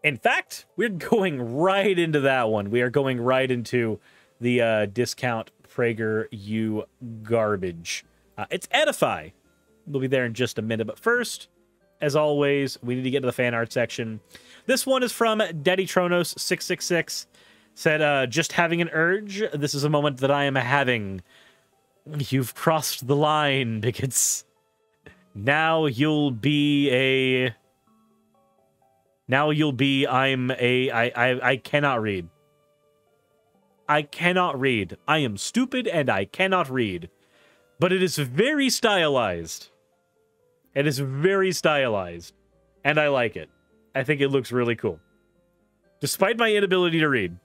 In fact, we're going right into that one. We are going right into the discount PragerU garbage. It's Edify. We'll be there in just a minute. But first, as always, we need to get to the fan art section. This one is from Daddy Tronos 666. Said, just having an urge. This is a moment that I am having. You've crossed the line, Bigots. Now you'll be I cannot read. I cannot read. I am stupid and I cannot read. But it is very stylized. It is very stylized. And I like it. I think it looks really cool. Despite my inability to read.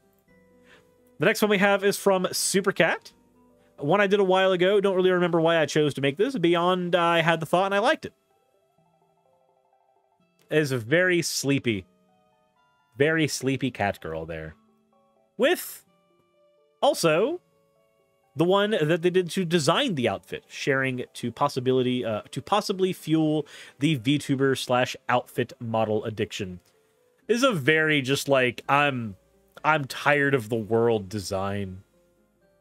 The next one we have is from Supercat. One I did a while ago. Don't really remember why I chose to make this. Beyond, I had the thought and I liked it. It is a very sleepy cat girl there. With also the one that they did to design the outfit, sharing to possibly fuel the VTuber / outfit model addiction. This is a very just like I'm tired of the world design.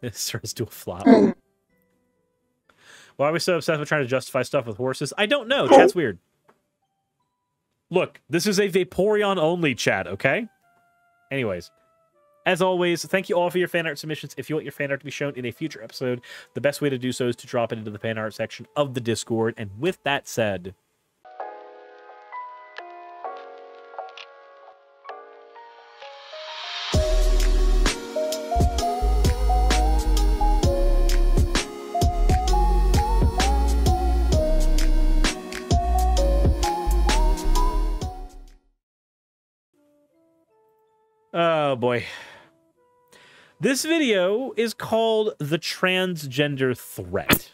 It starts to a flop. Why are we so obsessed with trying to justify stuff with horses? I don't know. Chat's weird. Look, this is a Vaporeon only chat, okay? Anyways, as always, thank you all for your fan art submissions. If you want your fan art to be shown in a future episode, the best way to do so is to drop it into the fan art section of the Discord. And with that said, oh boy. This video is called The Transgender Threat.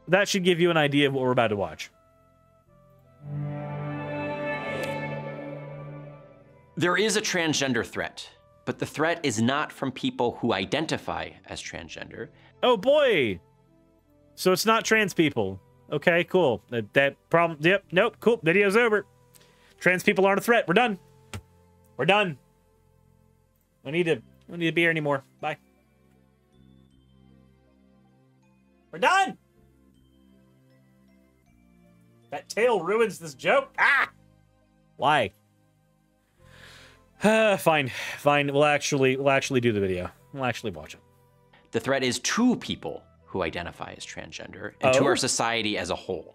That should give you an idea of what we're about to watch. There is a transgender threat, but the threat is not from people who identify as transgender. Oh boy! So it's not trans people. Okay, cool. That problem, yep, nope, cool. Video's over. Trans people aren't a threat. We're done. We're done. We don't need to be here anymore. Bye. We're done! That tail ruins this joke. Ah! Why? Fine. We'll actually do the video. We'll actually watch it. The threat is to people who identify as transgender and to our society as a whole.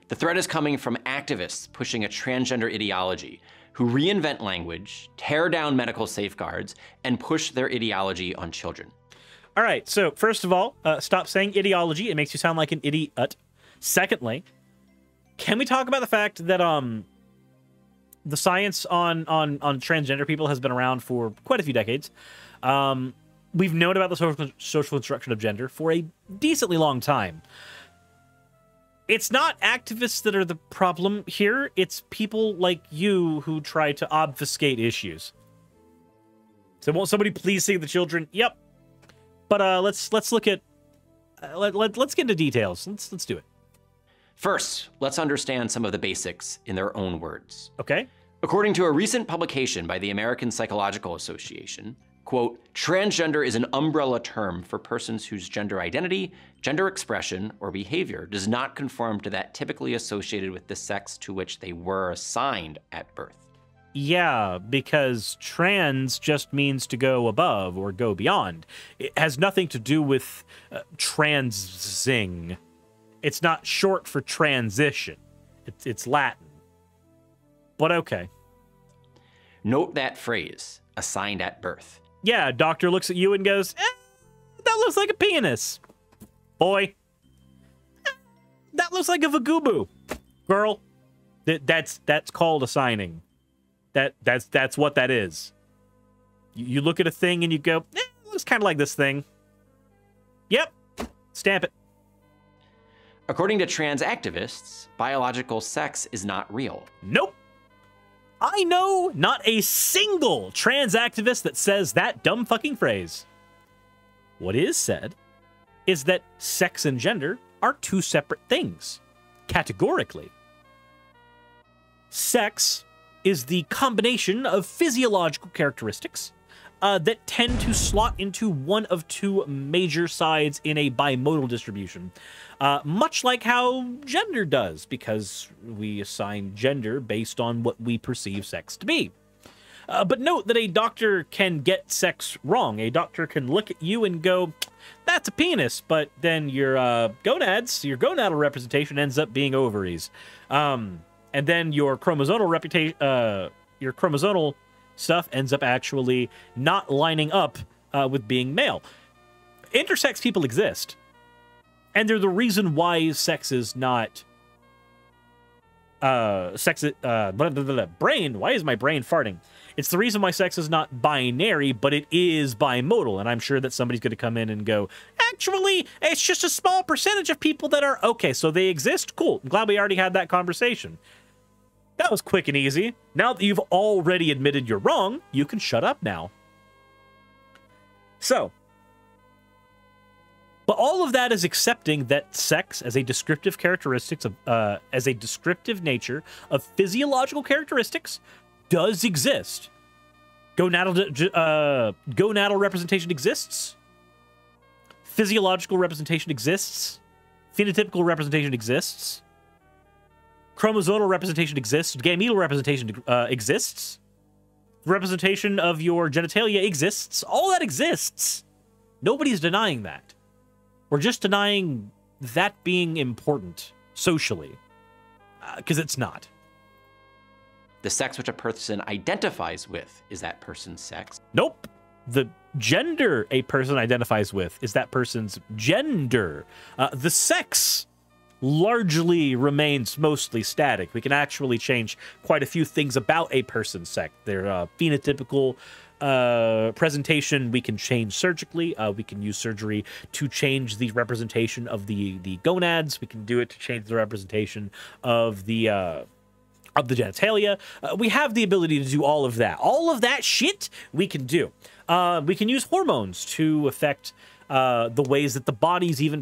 The threat is coming from activists pushing a transgender ideology who reinvent language, tear down medical safeguards, and push their ideology on children. All right, so first of all, stop saying ideology. It makes you sound like an idiot. Secondly, can we talk about the fact that the science on transgender people has been around for quite a few decades? We've known about the social construction of gender for a decently long time. It's not activists that are the problem here. It's people like you who try to obfuscate issues. So won't somebody please save the children? Yep. But let's look at let's get into details. Let's do it. First, let's understand some of the basics in their own words. Okay. According to a recent publication by the American Psychological Association, quote, transgender is an umbrella term for persons whose gender identity, gender expression, or behavior does not conform to that typically associated with the sex to which they were assigned at birth. Yeah, because trans just means to go above or go beyond. It has nothing to do with transing. It's not short for transition. It's Latin. But okay. Note that phrase, assigned at birth. Yeah, doctor looks at you and goes, that looks like a penis. Boy, that looks like a vaguboo. Girl, that's called assigning. That's what that is. You look at a thing and you go, it looks kind of like this thing. Yep, stamp it. According to trans activists, biological sex is not real. Nope. I know not a single trans activist that says that dumb fucking phrase. What is said is that sex and gender are two separate things, categorically. Sex is the combination of physiological characteristics that tend to slot into one of two major sides in a bimodal distribution, much like how gender does, because we assign gender based on what we perceive sex to be. But note that a doctor can get sex wrong. A doctor can look at you and go, that's a penis, but then your gonadal representation ends up being ovaries. And then your chromosomal stuff ends up actually not lining up with being male. Intersex people exist. And they're the reason why sex is not... brain, why is my brain farting? It's the reason why sex is not binary, but it is bimodal. And I'm sure that somebody's going to come in and go, actually, it's just a small percentage of people that are... Okay, so they exist? Cool. I'm glad we already had that conversation. That was quick and easy. Now that you've already admitted you're wrong, you can shut up now. So, but all of that is accepting that sex as a descriptive characteristics of, as a descriptive nature of physiological characteristics does exist. Gonadal representation exists. Physiological representation exists. Phenotypical representation exists. Chromosomal representation exists. Gametal representation exists. Representation of your genitalia exists. All that exists. Nobody's denying that. We're just denying that being important socially. Because it's not. The sex which a person identifies with is that person's sex. Nope. The gender a person identifies with is that person's gender. The sex largely remains mostly static. We can actually change quite a few things about a person's sex. Their phenotypical presentation we can change surgically. We can use surgery to change the representation of the gonads. We can do it to change the representation of the genitalia. We have the ability to do all of that. All of that shit we can do. We can use hormones to affect the ways that the body's even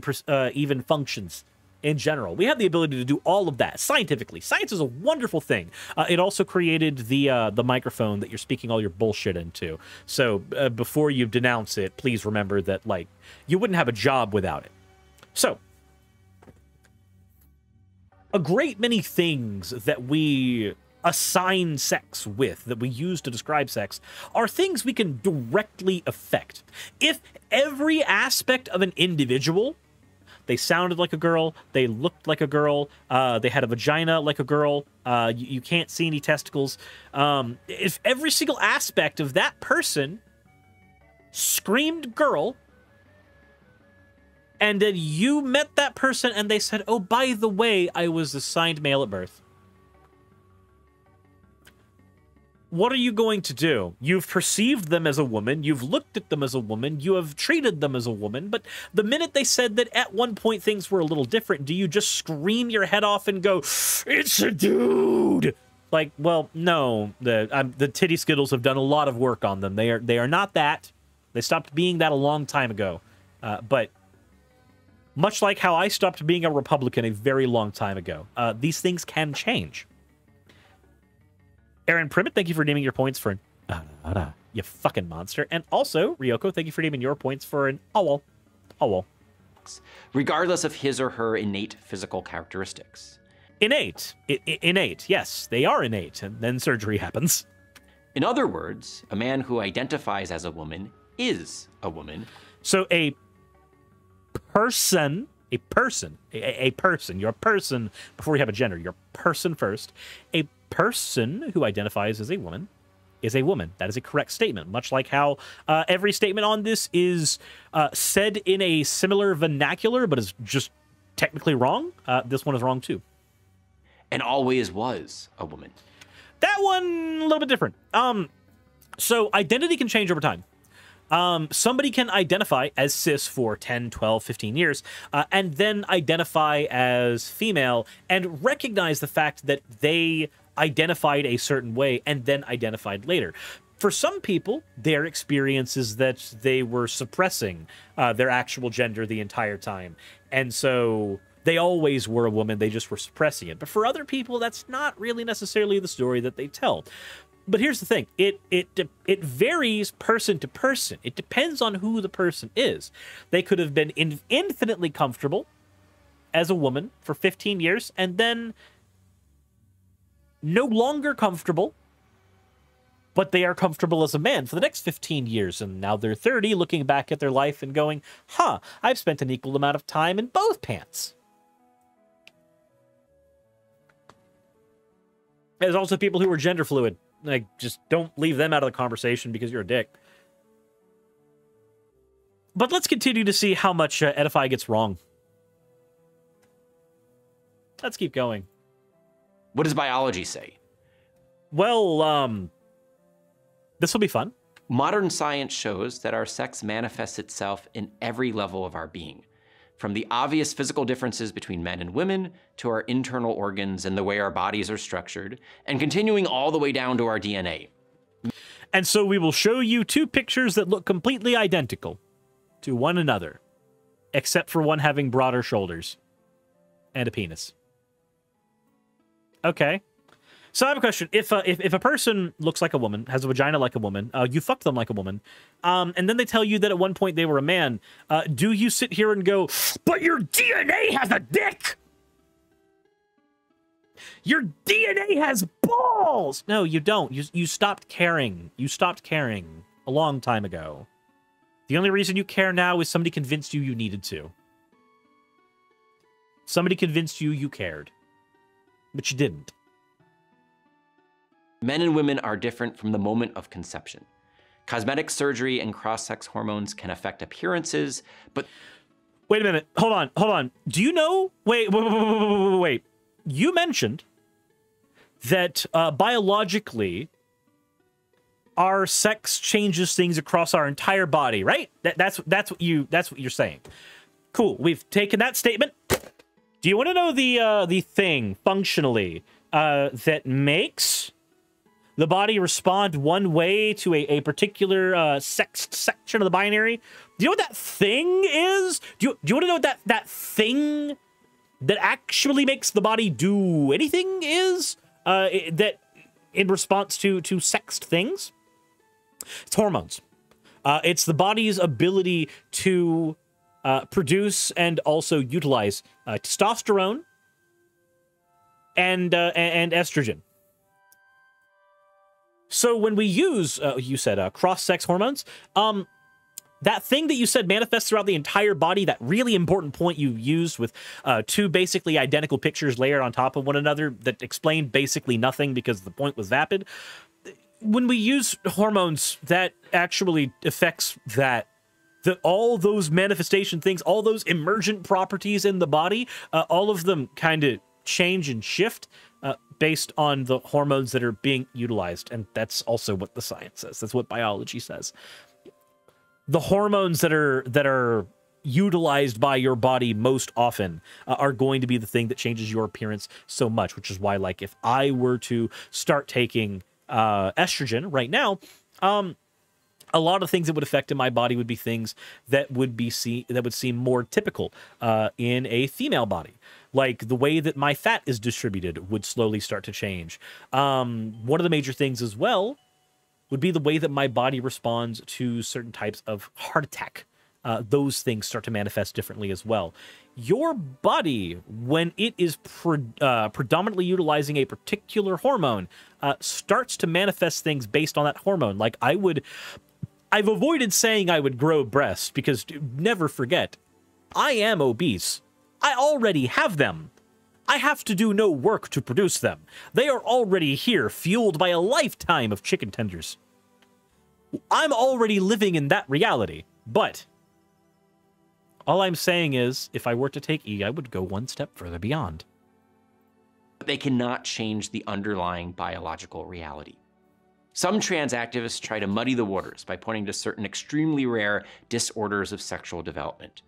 functions in general. We have the ability to do all of that scientifically. Science is a wonderful thing. It also created the microphone that you're speaking all your bullshit into. So before you denounce it, please remember that, like, you wouldn't have a job without it. So, a great many things that we assign sex with, that we use to describe sex, are things we can directly affect. If every aspect of an individual, they sounded like a girl, they looked like a girl, they had a vagina like a girl, you can't see any testicles, if every single aspect of that person screamed girl, and then you met that person and they said, oh, by the way, I was assigned male at birth. What are you going to do? You've perceived them as a woman. You've looked at them as a woman. You have treated them as a woman. But the minute they said that at one point things were a little different, do you just scream your head off and go, it's a dude? Like, well, no. The titty skittles have done a lot of work on them. They are not that. They stopped being that a long time ago. But much like how I stopped being a Republican a very long time ago, these things can change. Aaron Primmett, thank you for naming your points for an you fucking monster. And also, Ryoko, thank you for naming your points for an owl. Regardless of his or her innate physical characteristics. Innate. Innate, yes, they are innate, and then surgery happens. In other words, a man who identifies as a woman is a woman. So a person, you're a person, before we have a gender, you're a person first. A person who identifies as a woman is a woman. That is a correct statement, much like how every statement on this is said in a similar vernacular, but is just technically wrong. This one is wrong too. And always was a woman. That one, a little bit different. So identity can change over time. Somebody can identify as cis for 10, 12, 15 years, and then identify as female and recognize the fact that they identified a certain way and then identified later. For some people, their experience is that they were suppressing their actual gender the entire time. And so They always were a woman, they just were suppressing it. But for other people, that's not really necessarily the story that they tell. But here's the thing, it varies person to person. It depends on who the person is. They could have been infinitely comfortable as a woman for 15 years and then no longer comfortable, but they are comfortable as a man for the next 15 years. And now they're 30, looking back at their life and going, huh, I've spent an equal amount of time in both pants. There's also people who are gender fluid. Like, just don't leave them out of the conversation because you're a dick. But let's continue to see how much Edify gets wrong. Let's keep going. What does biology say? Well, this will be fun. Modern science shows that our sex manifests itself in every level of our being, from the obvious physical differences between men and women to our internal organs and the way our bodies are structured, and continuing all the way down to our DNA. And so we will show you two pictures that look completely identical to one another, except for one having broader shoulders and a penis. Okay. So I have a question. If a person looks like a woman, has a vagina like a woman, you fucked them like a woman, and then they tell you that at one point they were a man, do you sit here and go, but your DNA has a dick? Your DNA has balls! No, you don't. You stopped caring. You stopped caring a long time ago. The only reason you care now is somebody convinced you needed to. Somebody convinced you cared. But you didn't. Men and women are different from the moment of conception. Cosmetic surgery and cross-sex hormones can affect appearances, but... Wait a minute. Hold on. Do you know... Wait. You mentioned that biologically, our sex changes things across our entire body, right? That's what you're saying. Cool. We've taken that statement. Do you want to know the thing, functionally, that makes the body respond one way to a particular sexed section of the binary? Do you know what that thing is? Do you want to know what that thing that actually makes the body do anything is? That in response to sexed things? It's hormones. It's the body's ability to produce and also utilize testosterone and estrogen. So when we use, you said cross-sex hormones, that thing that you said manifests throughout the entire body, that really important point you used with two basically identical pictures layered on top of one another that explained basically nothing because the point was vapid. When we use hormones, that actually affects that. All those manifestation things, all those emergent properties in the body, all of them kind of change and shift based on the hormones that are being utilized. And that's also what the science says. That's what biology says. The hormones that are utilized by your body most often are going to be the thing that changes your appearance so much, which is why, like, if I were to start taking estrogen right now, a lot of things that would affect in my body would be things that would seem more typical in a female body. Like the way that my fat is distributed would slowly start to change. One of the major things as well would be the way that my body responds to certain types of heart attack. Those things start to manifest differently as well. Your body, when it is predominantly utilizing a particular hormone, starts to manifest things based on that hormone. Like I've avoided saying I would grow breasts because never forget, I am obese. I already have them. I have to do no work to produce them. They are already here, fueled by a lifetime of chicken tenders. I'm already living in that reality, but all I'm saying is, if I were to take E, I would go one step further beyond. But they cannot change the underlying biological reality. Some trans activists try to muddy the waters by pointing to certain extremely rare disorders of sexual development.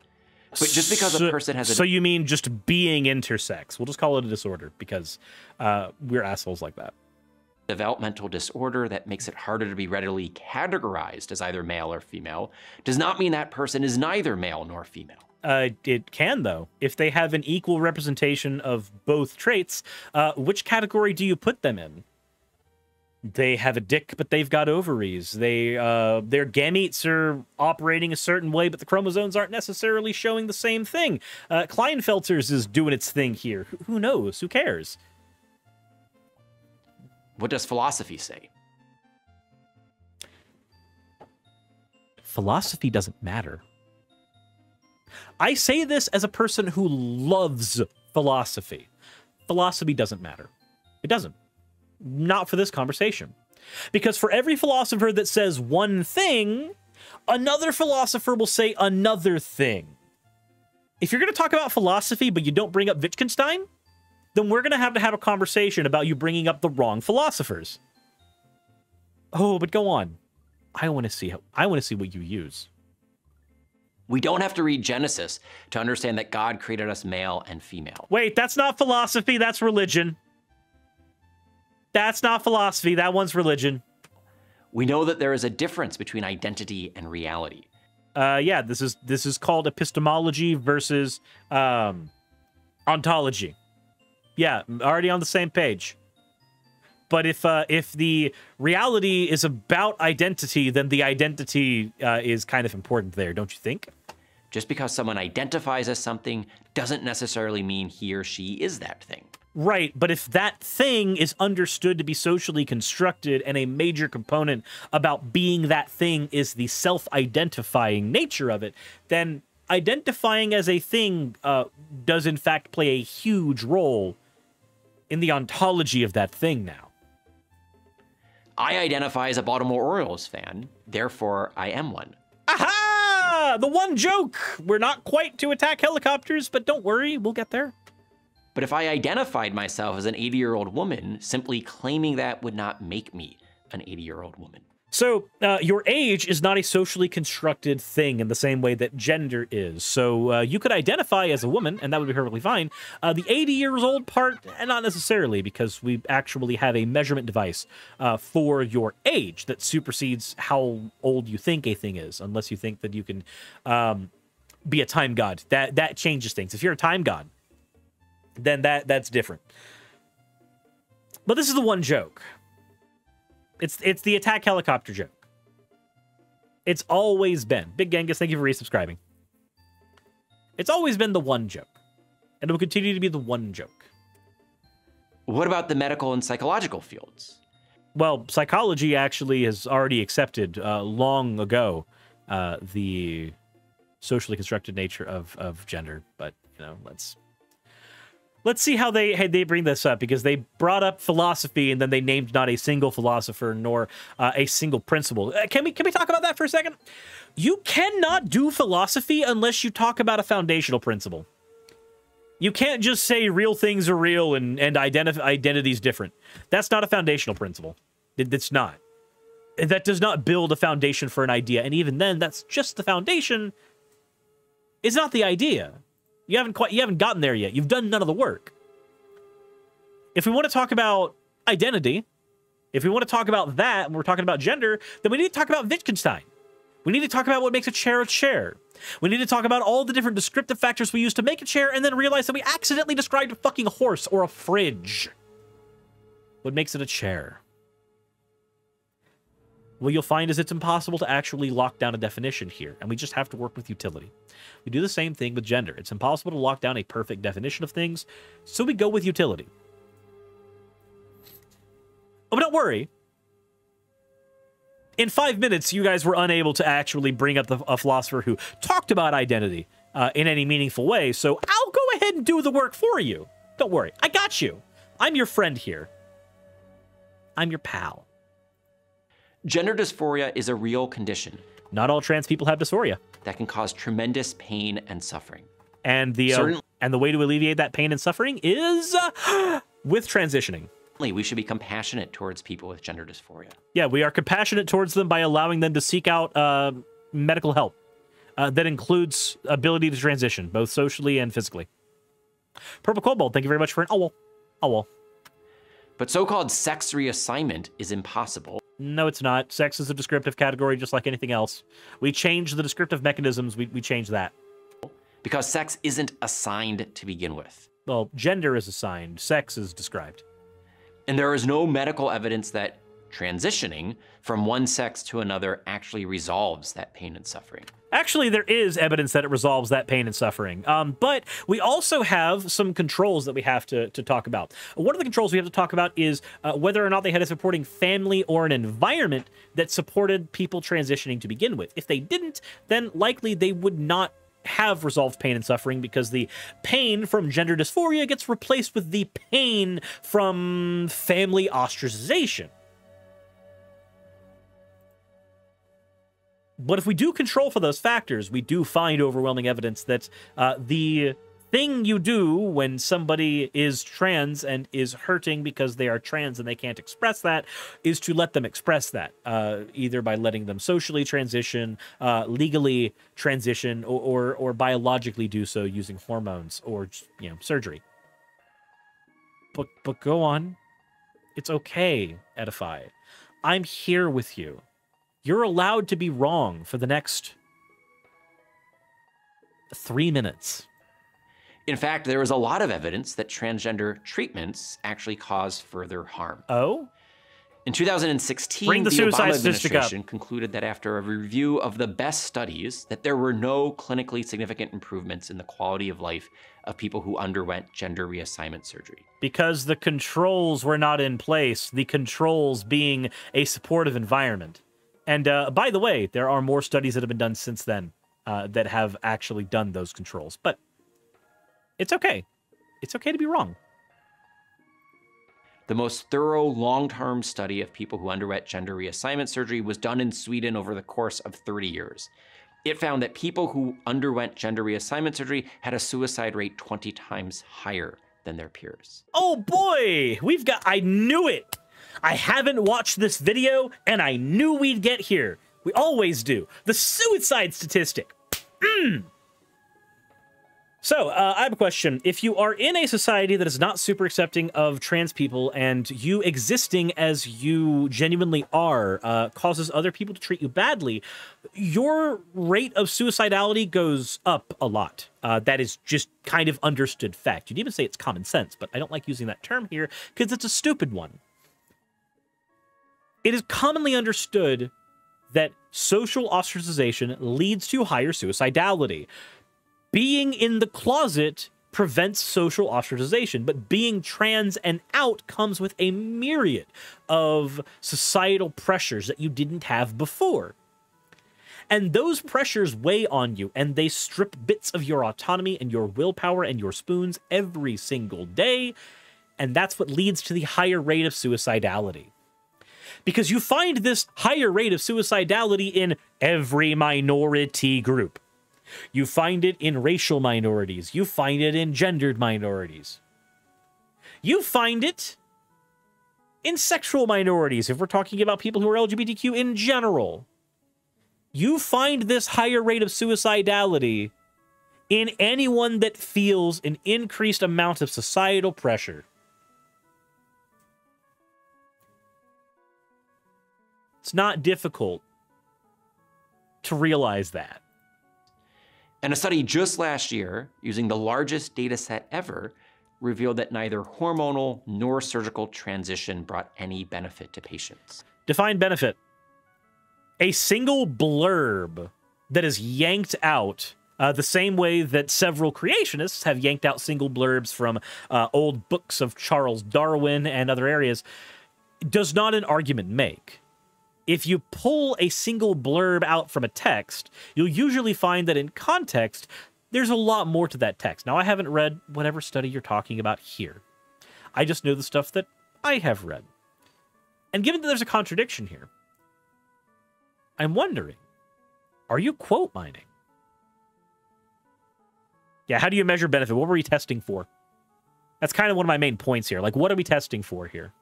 But just because a person has a... So you mean just being intersex? We'll just call it a disorder because we're assholes like that. Developmental disorder that makes it harder to be readily categorized as either male or female does not mean that person is neither male nor female. It can, though. If they have an equal representation of both traits, which category do you put them in? They have a dick, but they've got ovaries. Their gametes are operating a certain way, but the chromosomes aren't necessarily showing the same thing. Klinefelter's is doing its thing here. Who knows? Who cares? What does philosophy say? Philosophy doesn't matter. I say this as a person who loves philosophy. Philosophy doesn't matter. It doesn't. Not for this conversation. Because for every philosopher that says one thing, another philosopher will say another thing. If you're going to talk about philosophy, but you don't bring up Wittgenstein, then we're going to have a conversation about you bringing up the wrong philosophers. Oh, but go on. I want to see what you use. We don't have to read Genesis to understand that God created us male and female. Wait, that's not philosophy, that's religion. That's not philosophy, that one's religion. We know that there is a difference between identity and reality. Yeah, this is called epistemology versus ontology. Yeah, already on the same page. But if the reality is about identity, then the identity is kind of important there, don't you think? Just because someone identifies as something doesn't necessarily mean he or she is that thing. Right, but if that thing is understood to be socially constructed and a major component about being that thing is the self-identifying nature of it, then identifying as a thing does in fact play a huge role in the ontology of that thing now. I identify as a Baltimore Orioles fan, therefore I am one. Aha! The one joke! We're not quite to attack helicopters, but don't worry, we'll get there. But if I identified myself as an 80-year-old woman, simply claiming that would not make me an 80-year-old woman. So your age is not a socially constructed thing in the same way that gender is. So you could identify as a woman, and that would be perfectly fine. The 80 years old part, not necessarily, because we actually have a measurement device for your age that supersedes how old you think a thing is, unless you think that you can be a time god. That changes things. If you're a time god, then that's different. But this is the one joke. It's the attack helicopter joke. It's always been. Big Genghis, thank you for resubscribing. It's always been the one joke. And it will continue to be the one joke. What about the medical and psychological fields? Well, psychology actually has already accepted long ago the socially constructed nature of gender. But, you know, Let's see how they bring this up, because they brought up philosophy and then they named not a single philosopher nor a single principle. Can we talk about that for a second? You cannot do philosophy unless you talk about a foundational principle. You can't just say real things are real and identity is different. That's not a foundational principle. It's not. That does not build a foundation for an idea. And even then, that's just the foundation. It's not the idea. You haven't gotten there yet. You've done none of the work. If we want to talk about identity, if we want to talk about that, and we're talking about gender, then we need to talk about Wittgenstein. We need to talk about what makes a chair a chair. We need to talk about all the different descriptive factors we use to make a chair, and then realize that we accidentally described a fucking horse or a fridge. What makes it a chair? What you'll find is it's impossible to actually lock down a definition here, and we just have to work with utility. We do the same thing with gender. It's impossible to lock down a perfect definition of things, so we go with utility. Oh, but don't worry. In 5 minutes, you guys were unable to actually bring up a philosopher who talked about identity in any meaningful way, so I'll go ahead and do the work for you. Don't worry. I got you. I'm your friend here. I'm your pal. Gender dysphoria is a real condition. Not all trans people have dysphoria. That can cause tremendous pain and suffering. And the way to alleviate that pain and suffering is with transitioning. We should be compassionate towards people with gender dysphoria. Yeah, we are compassionate towards them by allowing them to seek out medical help. That includes ability to transition, both socially and physically. Purple Cobalt, thank you very much for an owl. But so-called sex reassignment is impossible. No, it's not. Sex is a descriptive category just like anything else. We change the descriptive mechanisms, we change that. because sex isn't assigned to begin with. Well, gender is assigned, sex is described. And there is no medical evidence that transitioning from one sex to another actually resolves that pain and suffering. Actually, there is evidence that it resolves that pain and suffering. But we also have some controls that we have to talk about. One of the controls we have to talk about is whether or not they had a supporting family or an environment that supported people transitioning to begin with. If they didn't, then likely they would not have resolved pain and suffering, because the pain from gender dysphoria gets replaced with the pain from family ostracization. But if we do control for those factors, we do find overwhelming evidence that the thing you do when somebody is trans and is hurting because they are trans and they can't express that is to let them express that, either by letting them socially transition, legally transition, or biologically do so using hormones or, you know, surgery. But go on. It's okay, Edify. I'm here with you. You're allowed to be wrong for the next 3 minutes. In fact, there is a lot of evidence that transgender treatments actually cause further harm. Oh? In 2016, Bring the the suicide Obama statistic up. administration concluded that after a review of the best studies, that there were no clinically significant improvements in the quality of life of people who underwent gender reassignment surgery. Because the controls were not in place, the controls being a supportive environment. And by the way, there are more studies that have been done since then that have actually done those controls. But it's okay. It's okay to be wrong. The most thorough long-term study of people who underwent gender reassignment surgery was done in Sweden over the course of 30 years. It found that people who underwent gender reassignment surgery had a suicide rate 20 times higher than their peers. Oh boy, I knew it. I haven't watched this video, and I knew we'd get here. We always do. The suicide statistic. So, I have a question. If you are in a society that is not super accepting of trans people, and you existing as you genuinely are causes other people to treat you badly, your rate of suicidality goes up a lot. That is just kind of understood fact. You'd even say it's common sense, but I don't like using that term here because it's a stupid one. It is commonly understood that social ostracization leads to higher suicidality. Being in the closet prevents social ostracization, but being trans and out comes with a myriad of societal pressures that you didn't have before. And those pressures weigh on you, and they strip bits of your autonomy and your willpower and your spoons every single day, and that's what leads to the higher rate of suicidality. Because you find this higher rate of suicidality in every minority group. You find it in racial minorities. You find it in gendered minorities. You find it in sexual minorities, if we're talking about people who are LGBTQ in general. You find this higher rate of suicidality in anyone that feels an increased amount of societal pressure. It's not difficult to realize that. And a study just last year, using the largest data set ever, revealed that neither hormonal nor surgical transition brought any benefit to patients. Define benefit. A single blurb that is yanked out the same way that several creationists have yanked out single blurbs from old books of Charles Darwin and other areas does not an argument make. If you pull a single blurb out from a text, you'll usually find that in context, there's a lot more to that text. Now, I haven't read whatever study you're talking about here. I just know the stuff that I have read. And given that there's a contradiction here, I'm wondering, are you quote mining? Yeah, how do you measure benefit? What were we testing for? That's kind of one of my main points here. Like, what are we testing for here?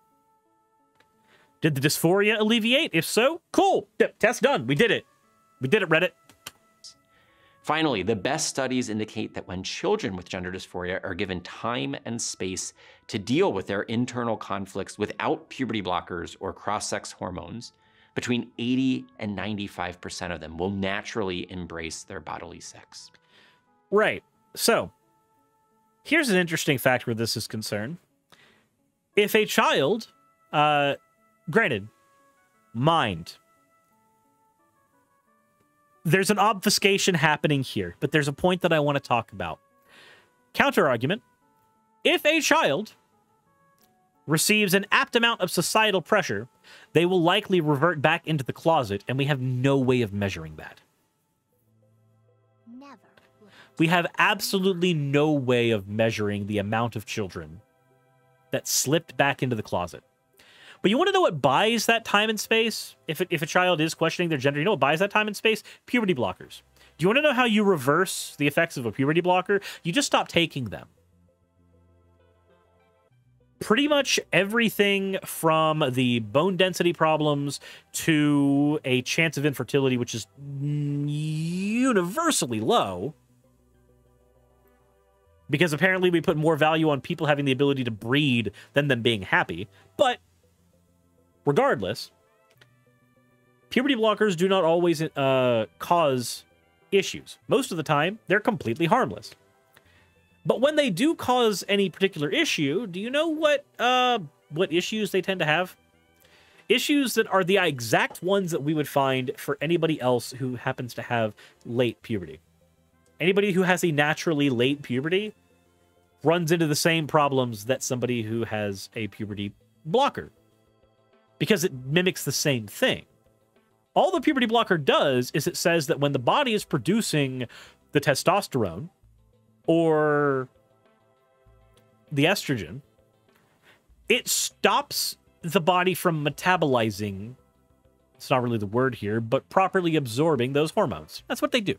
Did the dysphoria alleviate? If so, cool. Test done. We did it. We did it, Reddit. Finally, the best studies indicate that when children with gender dysphoria are given time and space to deal with their internal conflicts without puberty blockers or cross-sex hormones, between 80 and 95% of them will naturally embrace their bodily sex. Right. So, here's an interesting fact where this is concerned. If a child, granted, mind, there's an obfuscation happening here, but there's a point that I want to talk about. Counter argument. If a child receives an apt amount of societal pressure, they will likely revert back into the closet, and we have no way of measuring that. Never. We have absolutely no way of measuring the amount of children that slipped back into the closet. But you want to know what buys that time and space? If a child is questioning their gender, you know what buys that time and space? Puberty blockers. Do you want to know how you reverse the effects of a puberty blocker? You just stop taking them. Pretty much everything from the bone density problems to a chance of infertility, which is universally low, because apparently we put more value on people having the ability to breed than them being happy. But regardless, puberty blockers do not always cause issues. Most of the time, they're completely harmless. But when they do cause any particular issue, do you know what issues they tend to have? Issues that are the exact ones that we would find for anybody else who happens to have late puberty. Anybody who has a naturally late puberty runs into the same problems that somebody who has a puberty blocker, because it mimics the same thing. All the puberty blocker does is it says that when the body is producing the testosterone or the estrogen, it stops the body from metabolizing, it's not really the word here, but properly absorbing those hormones. That's what they do.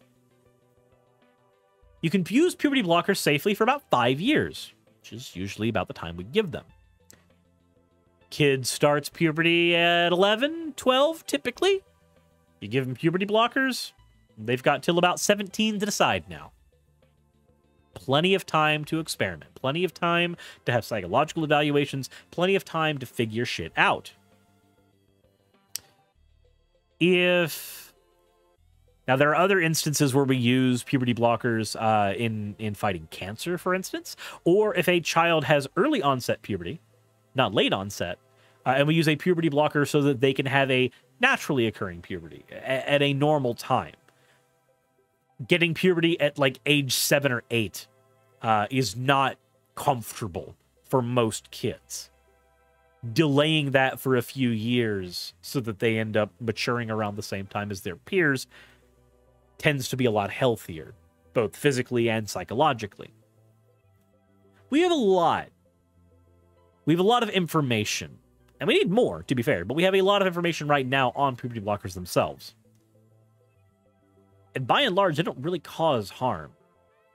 You can use puberty blockers safely for about 5 years, which is usually about the time we give them. Kid starts puberty at 11, 12, typically. You give them puberty blockers, they've got till about 17 to decide now. Plenty of time to experiment. Plenty of time to have psychological evaluations. Plenty of time to figure shit out. Now, there are other instances where we use puberty blockers in fighting cancer, for instance. Or if a child has early onset puberty, not late onset, and we use a puberty blocker so that they can have a naturally occurring puberty at a normal time. Getting puberty at like age 7 or 8 is not comfortable for most kids. Delaying that for a few years so that they end up maturing around the same time as their peers tends to be a lot healthier, both physically and psychologically. We have a lot. We have a lot of information. And we need more, to be fair, but we have a lot of information right now on puberty blockers themselves. And by and large, they don't really cause harm.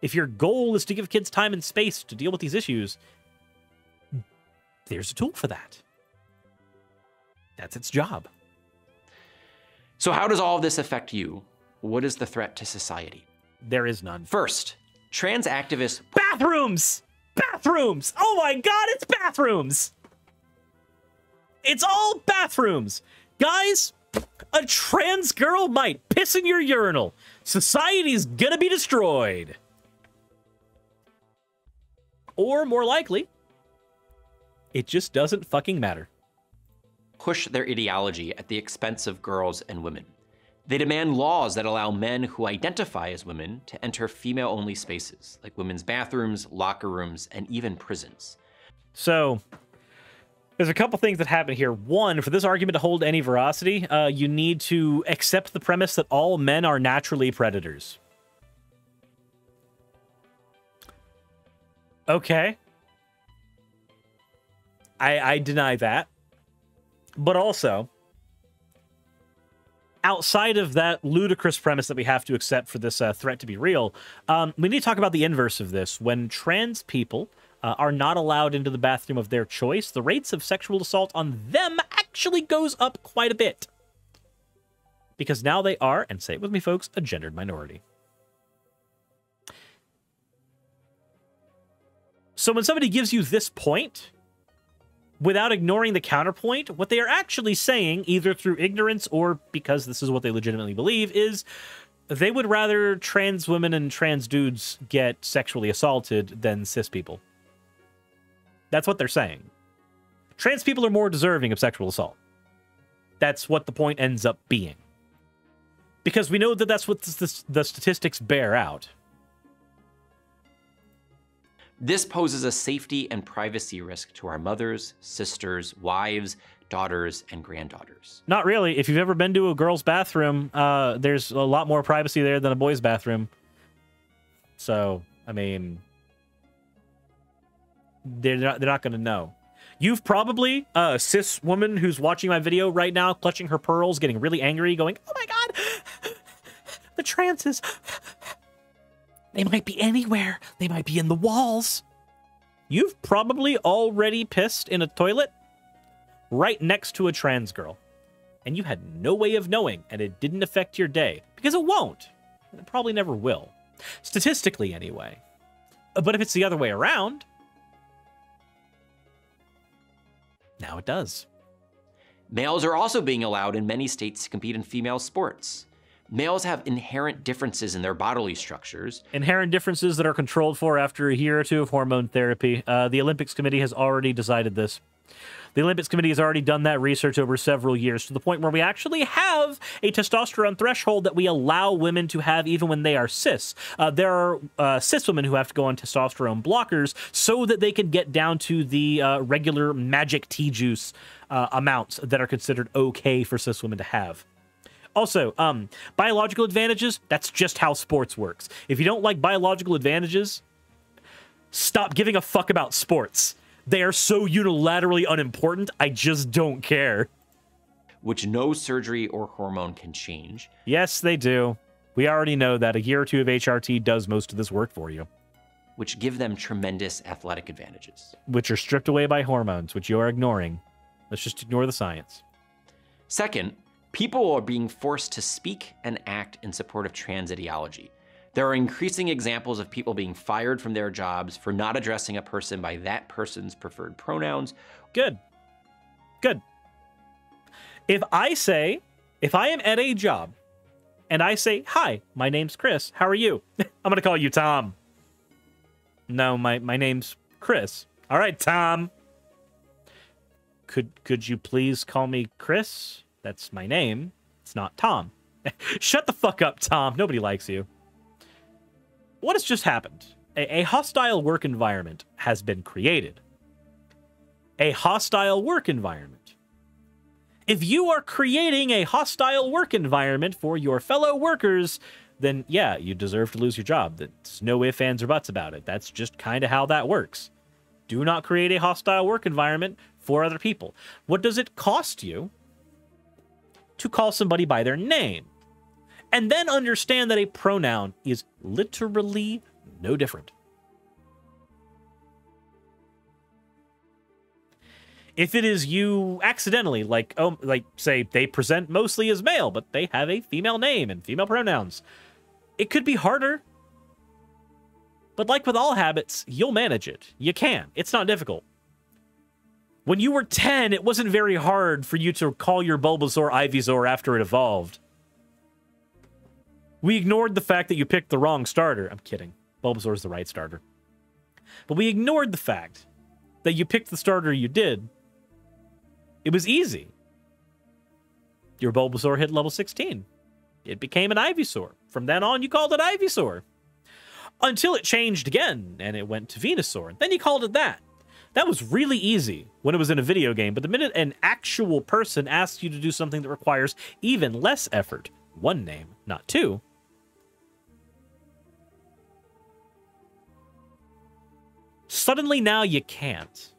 If your goal is to give kids time and space to deal with these issues, there's a tool for that. That's its job. So how does all of this affect you? What is the threat to society? There is none. First, trans activists... Bathrooms! Bathrooms! Oh my god, it's bathrooms! It's all bathrooms! Guys, a trans girl might piss in your urinal. Society's gonna be destroyed. Or, more likely, it just doesn't fucking matter. Push their ideology at the expense of girls and women. They demand laws that allow men who identify as women to enter female-only spaces, like women's bathrooms, locker rooms, and even prisons. So, there's a couple things that happen here. One, for this argument to hold any veracity, you need to accept the premise that all men are naturally predators. Okay. I deny that. But also, outside of that ludicrous premise that we have to accept for this threat to be real, we need to talk about the inverse of this. When trans people are not allowed into the bathroom of their choice, the rates of sexual assault on them actually goes up quite a bit. Because now they are, and say it with me folks, a gendered minority. So when somebody gives you this point, without ignoring the counterpoint, what they are actually saying, either through ignorance or because this is what they legitimately believe, is They would rather trans women and trans dudes get sexually assaulted than cis people. That's what they're saying. Trans people are more deserving of sexual assault. That's what the point ends up being. Because we know that that's what the statistics bear out. This poses a safety and privacy risk to our mothers, sisters, wives, daughters, and granddaughters. Not really. If you've ever been to a girl's bathroom, there's a lot more privacy there than a boy's bathroom. So, I mean, they're not going to know. You've probably, a cis woman who's watching my video right now, clutching her pearls, getting really angry, going, oh my god, the trances, they might be anywhere. They might be in the walls. You've probably already pissed in a toilet right next to a trans girl, and you had no way of knowing, and it didn't affect your day, because it won't. It probably never will. Statistically, anyway. But if it's the other way around, now it does. Males are also being allowed in many states to compete in female sports. Males have inherent differences in their bodily structures. Inherent differences that are controlled for after a year or two of hormone therapy. The Olympics Committee has already decided this. The Olympics Committee has already done that research over several years to the point where we actually have a testosterone threshold that we allow women to have even when they are cis. There are cis women who have to go on testosterone blockers so that they can get down to the regular magic tea juice amounts that are considered okay for cis women to have. Also, biological advantages, that's just how sports works. If you don't like biological advantages, stop giving a fuck about sports. They are so unilaterally unimportant, I just don't care. Which no surgery or hormone can change. Yes, they do. We already know that a year or two of HRT does most of this work for you. Which give them tremendous athletic advantages. Which are stripped away by hormones, which you are ignoring. Let's just ignore the science. Second, people are being forced to speak and act in support of trans ideology. There are increasing examples of people being fired from their jobs for not addressing a person by that person's preferred pronouns. Good. Good. If I am at a job and I say, hi, my name's Chris, how are you? I'm going to call you Tom. No, my name's Chris. All right, Tom. Could you please call me Chris? That's my name. It's not Tom. Shut the fuck up, Tom. Nobody likes you. What has just happened? A hostile work environment has been created. A hostile work environment. If you are creating a hostile work environment for your fellow workers, then yeah, you deserve to lose your job. There's no ifs, ands, or buts about it. That's just kind of how that works. Do not create a hostile work environment for other people. What does it cost you to call somebody by their name? And then understand that a pronoun is literally no different. If it is you accidentally, like say they present mostly as male, but they have a female name and female pronouns, it could be harder. But like with all habits, you'll manage it. You can. It's not difficult. When you were 10, it wasn't very hard for you to call your Bulbasaur Ivysaur after it evolved. We ignored the fact that you picked the wrong starter. I'm kidding. Bulbasaur's the right starter. But we ignored the fact that you picked the starter you did. It was easy. Your Bulbasaur hit level 16. It became an Ivysaur. From then on, you called it Ivysaur. Until it changed again, and it went to Venusaur. Then you called it that. That was really easy when it was in a video game, but the minute an actual person asks you to do something that requires even less effort, one name, not two, suddenly now you can't.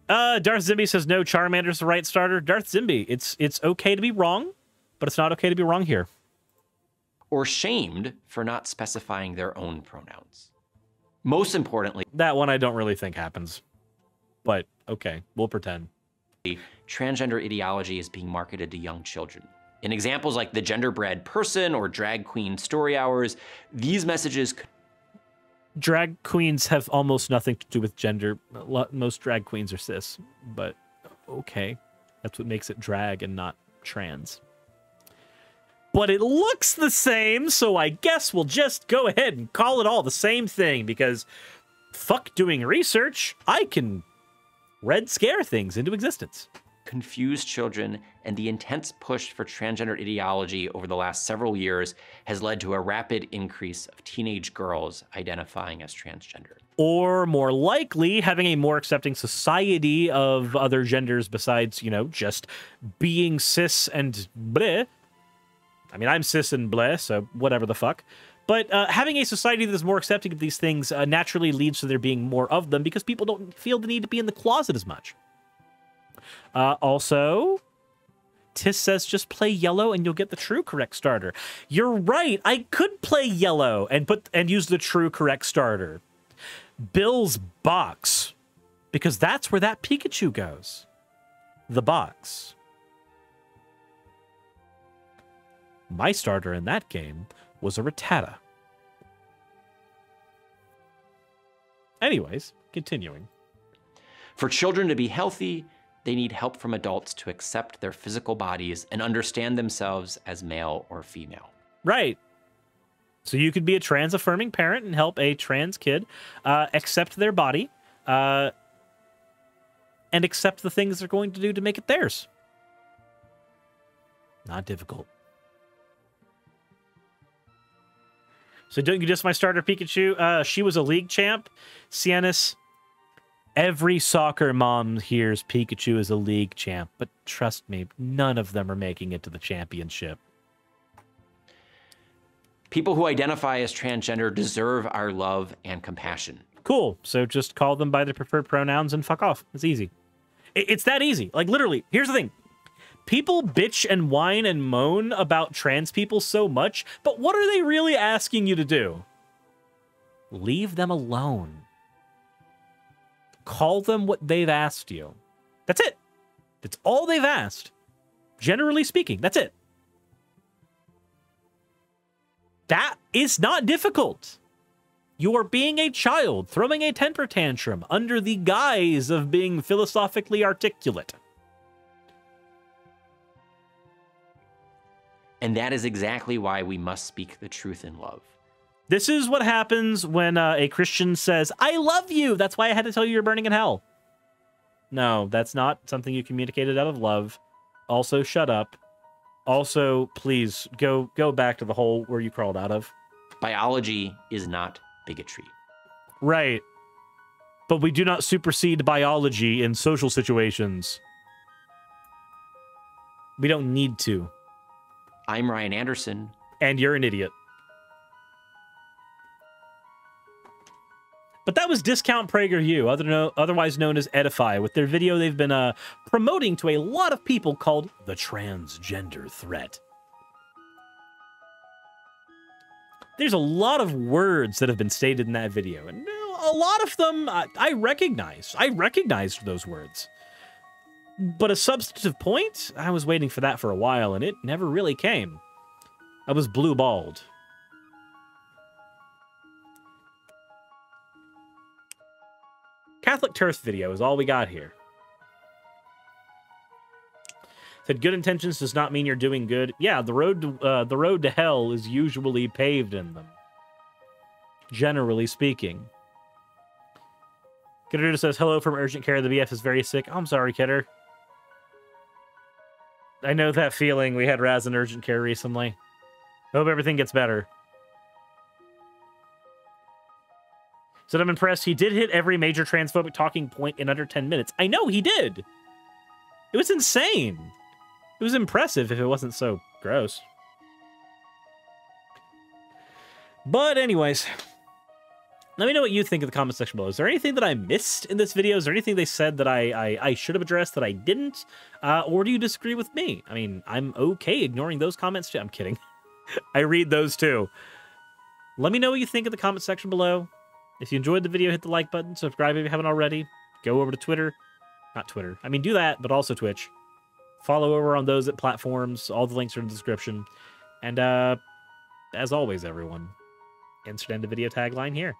Darth Zimby says no, Charmander's the right starter. Darth Zimby, it's okay to be wrong, but it's not okay to be wrong here. Or shamed for not specifying their own pronouns. Most importantly, that one I don't really think happens. But okay, we'll pretend. Transgender ideology is being marketed to young children. In examples like the CherryBread person or drag queen story hours, these messages could... Drag queens have almost nothing to do with gender. Most drag queens are cis, but Okay. That's what makes it drag and not trans. But it looks the same, so I guess we'll just go ahead and call it all the same thing, because fuck doing research, I can red scare things into existence. Confused children and the intense push for transgender ideology over the last several years has led to a rapid increase of teenage girls identifying as transgender. Or more likely, having a more accepting society of other genders besides, you know, just being cis and bleh. I mean, I'm cis and bleh, so whatever the fuck. But having a society that is more accepting of these things naturally leads to there being more of them because people don't feel the need to be in the closet as much. Also, Tis says just play yellow and you'll get the true correct starter. You're right. I could play yellow and use the true correct starter. Bill's box, because that's where that Pikachu goes. The box. My starter in that game was a Rattata. Anyways, continuing. For children to be healthy, they need help from adults to accept their physical bodies and understand themselves as male or female. Right. So you could be a trans-affirming parent and help a trans kid accept their body and accept the things they're going to do to make it theirs. Not difficult. So don't you diss my starter Pikachu? She was a league champ. Cianis, every soccer mom hears Pikachu is a league champ, but trust me, none of them are making it to the championship. People who identify as transgender deserve our love and compassion. Cool. So just call them by their preferred pronouns and fuck off. It's easy. It's that easy. Like, literally, here's the thing. People bitch and whine and moan about trans people so much, but what are they really asking you to do? Leave them alone. Call them what they've asked you. That's it. That's all they've asked. Generally speaking, that's it. That is not difficult. You are being a child, throwing a temper tantrum under the guise of being philosophically articulate. And that is exactly why we must speak the truth in love. This is what happens when a Christian says, I love you. That's why I had to tell you you're burning in hell. No, that's not something you communicated out of love. Also, shut up. Also, please, go back to the hole where you crawled out of. Biology is not bigotry. Right. But we do not supersede biology in social situations. We don't need to. I'm Ryan Anderson. And you're an idiot. But that was Discount PragerU, otherwise known as Edify, with their video they've been promoting to a lot of people called The Transgender Threat. There's a lot of words that have been stated in that video, and a lot of them I recognized. I recognized those words. But a substantive point, I was waiting for that for a while, and it never really came. I was blue-balled. Catholic Turf video is all we got here. Said good intentions does not mean you're doing good. Yeah, the road to hell is usually paved in them. Generally speaking. Kidder says, hello from urgent care. The BF is very sick. Oh, I'm sorry, Kidder. I know that feeling. We had Raz in urgent care recently. Hope everything gets better. Said I'm impressed. He did hit every major transphobic talking point in under 10 minutes. I know he did. It was insane. It was impressive if it wasn't so gross. But anyways, let me know what you think in the comment section below. Is there anything that I missed in this video? Is there anything they said that I should have addressed that I didn't? Or do you disagree with me? I mean, I'm okay ignoring those comments too. I'm kidding. I read those too. Let me know what you think in the comment section below. If you enjoyed the video, hit the like button. Subscribe if you haven't already. Go over to Twitter. Not Twitter. I mean, do that, but also Twitch. Follow over on those platforms. All the links are in the description. And as always, everyone, insert end of video tagline here.